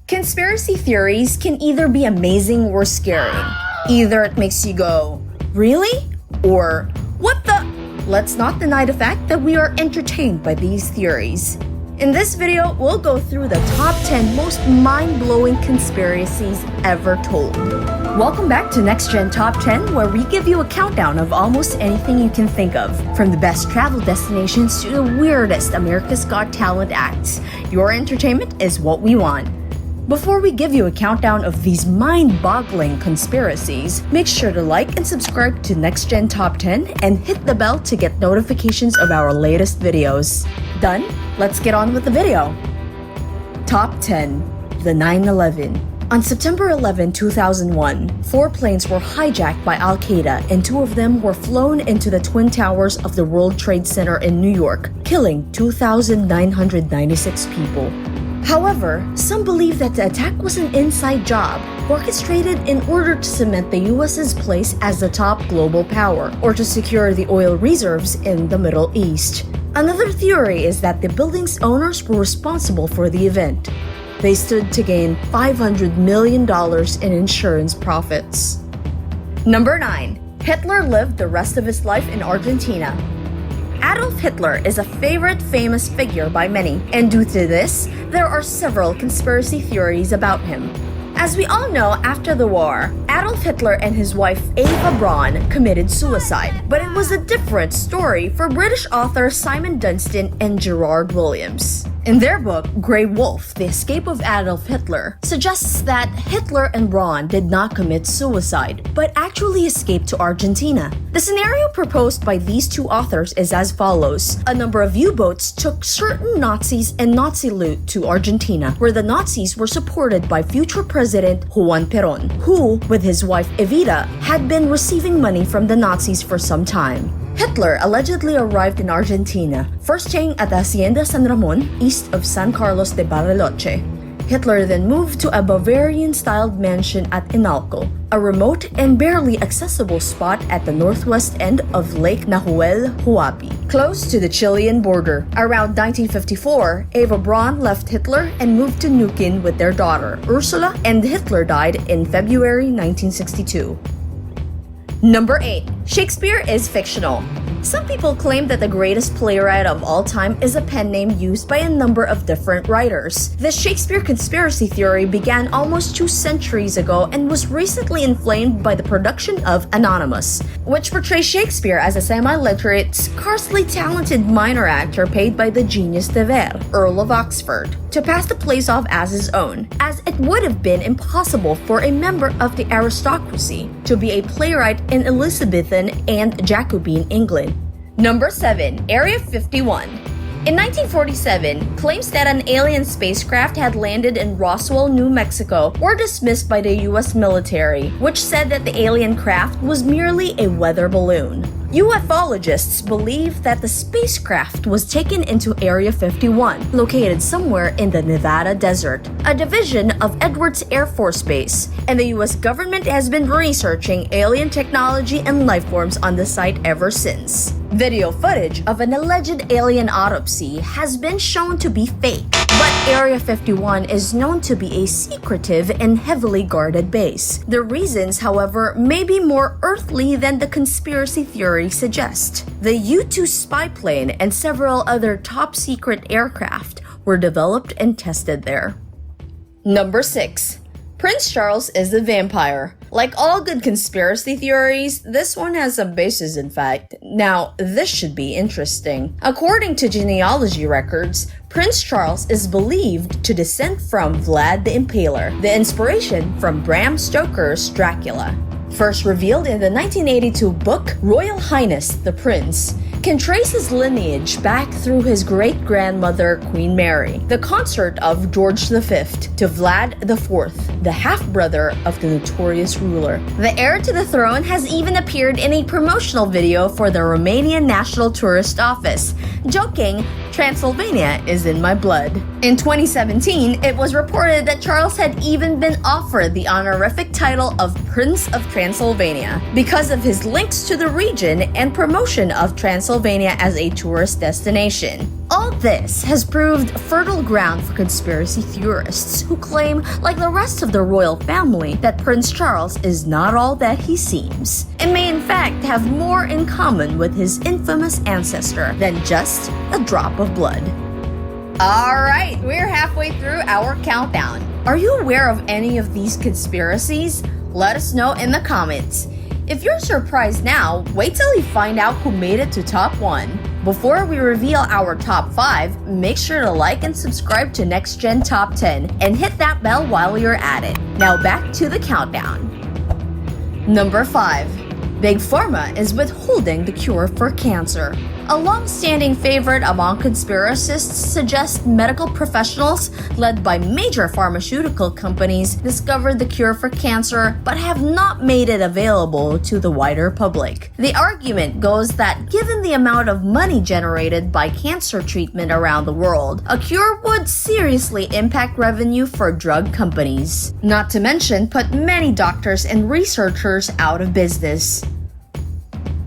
Conspiracy theories can either be amazing or scary. Either it makes you go, really? Or, what the? Let's not deny the fact that we are entertained by these theories. In this video, we'll go through the top 10 most mind-blowing conspiracies ever told. Welcome back to Next Gen Top 10, where we give you a countdown of almost anything you can think of, from the best travel destinations to the weirdest America's Got Talent acts. Your entertainment is what we want. Before we give you a countdown of these mind-boggling conspiracies, make sure to like and subscribe to Next Gen Top 10 and hit the bell to get notifications of our latest videos. Done? Let's get on with the video. Top 10. The 9/11. On September 11, 2001, 4 planes were hijacked by Al-Qaeda and 2 of them were flown into the Twin Towers of the World Trade Center in New York, killing 2,996 people. However, some believe that the attack was an inside job, orchestrated in order to cement the US's place as the top global power, or to secure the oil reserves in the Middle East. Another theory is that the building's owners were responsible for the event. They stood to gain $500 million in insurance profits. Number 9. Hitler lived the rest of his life in Argentina. Adolf Hitler is a favorite famous figure by many, and due to this, there are several conspiracy theories about him. As we all know, after the war, Adolf Hitler and his wife Eva Braun committed suicide, but it was a different story for British authors Simon Dunstan and Gerard Williams. In their book, Grey Wolf, The Escape of Adolf Hitler, suggests that Hitler and Braun did not commit suicide, but actually escaped to Argentina. The scenario proposed by these 2 authors is as follows. A number of U-boats took certain Nazis and Nazi loot to Argentina, where the Nazis were supported by future President Juan Perón, who, with his wife Evita, had been receiving money from the Nazis for some time. Hitler allegedly arrived in Argentina, first staying at the Hacienda San Ramon, east of San Carlos de Bariloche. Hitler then moved to a Bavarian-styled mansion at Inalco, a remote and barely accessible spot at the northwest end of Lake Nahuel Huapi, close to the Chilean border. Around 1954, Eva Braun left Hitler and moved to Neuquén with their daughter, Ursula, and Hitler died in February 1962. Number 8. Shakespeare is fictional. Some people claim that the greatest playwright of all time is a pen name used by a number of different writers. The Shakespeare conspiracy theory began almost 2 centuries ago and was recently inflamed by the production of Anonymous, which portrays Shakespeare as a semi-literate, scarcely talented minor actor paid by the genius de Vere, Earl of Oxford, to pass the plays off as his own, as it would have been impossible for a member of the aristocracy to be a playwright in Elizabethan and Jacobean England. Number 7. Area 51. In 1947, claims that an alien spacecraft had landed in Roswell, New Mexico were dismissed by the US military, which said that the alien craft was merely a weather balloon. UFOlogists believe that the spacecraft was taken into Area 51, located somewhere in the Nevada desert, a division of Edwards Air Force Base, and the US government has been researching alien technology and life forms on the site ever since. Video footage of an alleged alien autopsy has been shown to be fake, but Area 51 is known to be a secretive and heavily guarded base. The reasons, however, may be more earthly than the conspiracy theory suggest. The U-2 spy plane and several other top-secret aircraft were developed and tested there. Number 6. Prince Charles is a vampire. Like all good conspiracy theories, this one has some basis in fact. Now, this should be interesting. According to genealogy records, Prince Charles is believed to descend from Vlad the Impaler, the inspiration from Bram Stoker's Dracula. First revealed in the 1982 book Royal Highness the Prince, can trace his lineage back through his great-grandmother Queen Mary, the consort of George V, to Vlad IV, the half-brother of the notorious ruler. The heir to the throne has even appeared in a promotional video for the Romanian National Tourist Office, joking, "Transylvania is in my blood." In 2017, it was reported that Charles had even been offered the honorific title of Prince of Transylvania because of his links to the region and promotion of Transylvania as a tourist destination. All this has proved fertile ground for conspiracy theorists who claim, like the rest of the royal family, that Prince Charles is not all that he seems, and may in fact have more in common with his infamous ancestor than just a drop of blood. Alright, we're halfway through our countdown. Are you aware of any of these conspiracies? Let us know in the comments. If you're surprised now, wait till you find out who made it to top 1. Before we reveal our top 5, make sure to like and subscribe to Next Gen Top 10 and hit that bell while you're at it. Now back to the countdown. Number 5. Big Pharma is withholding the cure for cancer. A long-standing favorite among conspiracists suggests medical professionals, led by major pharmaceutical companies, discovered the cure for cancer but have not made it available to the wider public. The argument goes that given the amount of money generated by cancer treatment around the world, a cure would seriously impact revenue for drug companies. Not to mention put many doctors and researchers out of business.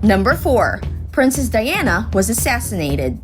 Number 4. Princess Diana was assassinated.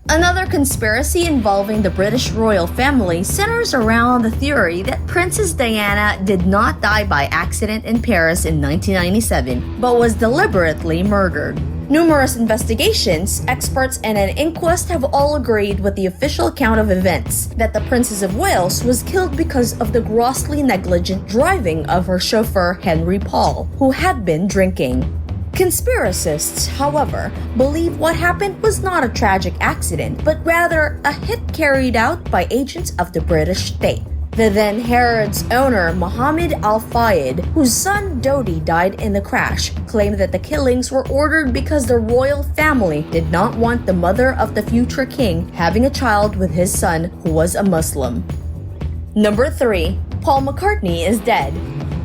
Another conspiracy involving the British royal family centers around the theory that Princess Diana did not die by accident in Paris in 1997, but was deliberately murdered. Numerous investigations, experts, and an inquest have all agreed with the official account of events that the Princess of Wales was killed because of the grossly negligent driving of her chauffeur Henry Paul, who had been drinking. Conspiracists, however, believe what happened was not a tragic accident, but rather a hit carried out by agents of the British state. The then Harrods owner Mohammed Al Fayed, whose son Dodi died in the crash, claimed that the killings were ordered because the royal family did not want the mother of the future king having a child with his son who was a Muslim. Number 3. Paul McCartney is dead.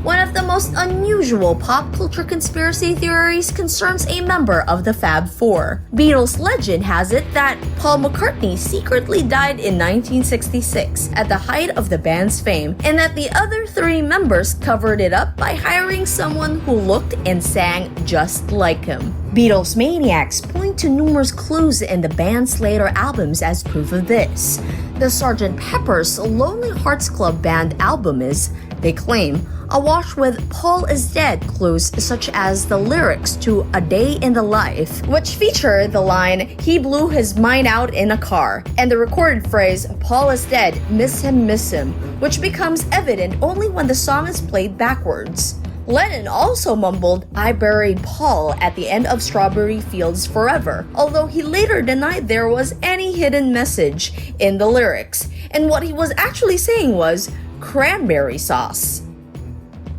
One of the most unusual pop culture conspiracy theories concerns a member of the Fab Four. Beatles legend has it that Paul McCartney secretly died in 1966 at the height of the band's fame, and that the other 3 members covered it up by hiring someone who looked and sang just like him. Beatles maniacs point to numerous clues in the band's later albums as proof of this. The Sgt. Pepper's Lonely Hearts Club Band album is, they claim, awash with Paul is dead clues such as the lyrics to A Day in the Life, which feature the line, he blew his mind out in a car, and the recorded phrase, Paul is dead, miss him, which becomes evident only when the song is played backwards. Lennon also mumbled, I buried Paul at the end of Strawberry Fields Forever, although he later denied there was any hidden message in the lyrics, and what he was actually saying was, cranberry sauce.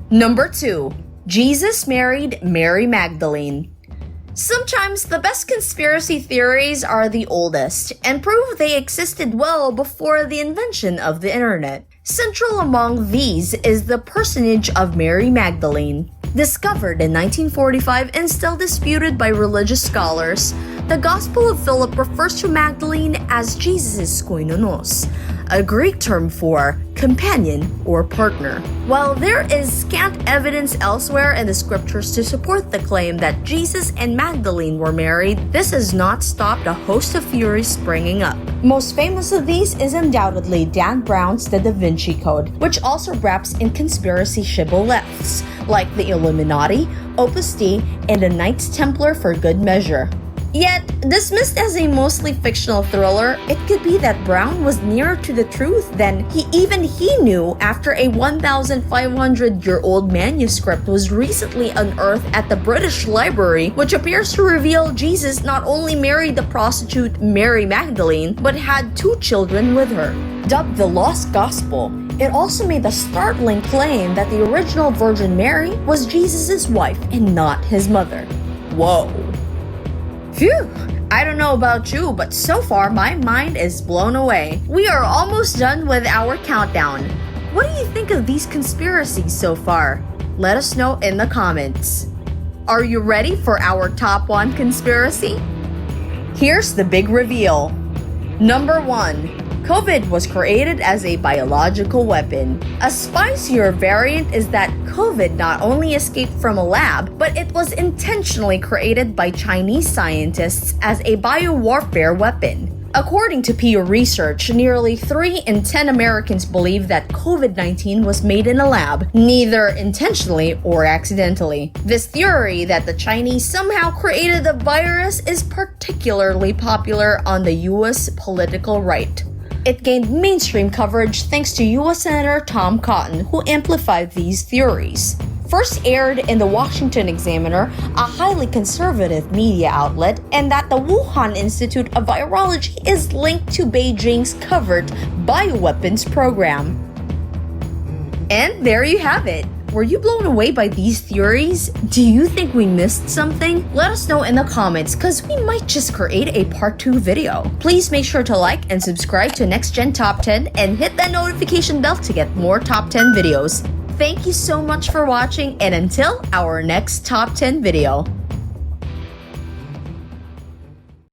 Number 2. Jesus married Mary Magdalene. Sometimes the best conspiracy theories are the oldest and prove they existed well before the invention of the internet. Central among these is the personage of Mary Magdalene. Discovered in 1945 and still disputed by religious scholars, the Gospel of Philip refers to Magdalene as Jesus' koinonos, a Greek term for companion or partner. While there is scant evidence elsewhere in the scriptures to support the claim that Jesus and Magdalene were married, this has not stopped a host of theories springing up. Most famous of these is undoubtedly Dan Brown's The Da Vinci Code, which also wraps in conspiracy shibboleths like the Illuminati, Opus Dei, and the Knights Templar for good measure. Yet, dismissed as a mostly fictional thriller, it could be that Brown was nearer to the truth than he knew after a 1,500-year-old manuscript was recently unearthed at the British Library, which appears to reveal Jesus not only married the prostitute Mary Magdalene, but had 2 children with her. Dubbed the Lost Gospel, it also made the startling claim that the original Virgin Mary was Jesus' wife and not his mother. Whoa. Phew! I don't know about you, but so far my mind is blown away. We are almost done with our countdown. What do you think of these conspiracies so far? Let us know in the comments. Are you ready for our top 1 conspiracy? Here's the big reveal. Number 1. COVID was created as a biological weapon. A spicier variant is that COVID not only escaped from a lab, but it was intentionally created by Chinese scientists as a biowarfare weapon. According to Pew Research, nearly 3 in 10 Americans believe that COVID-19 was made in a lab, neither intentionally or accidentally. This theory that the Chinese somehow created the virus is particularly popular on the US political right. It gained mainstream coverage thanks to US Senator Tom Cotton, who amplified these theories. First aired in the Washington Examiner, a highly conservative media outlet, and that the Wuhan Institute of Virology is linked to Beijing's covert bioweapons program. And there you have it. Were you blown away by these theories? Do you think we missed something? Let us know in the comments, cause we might just create a part 2 video. Please make sure to like and subscribe to Next Gen Top 10 and hit that notification bell to get more Top 10 videos. Thank you so much for watching, and until our next Top 10 video.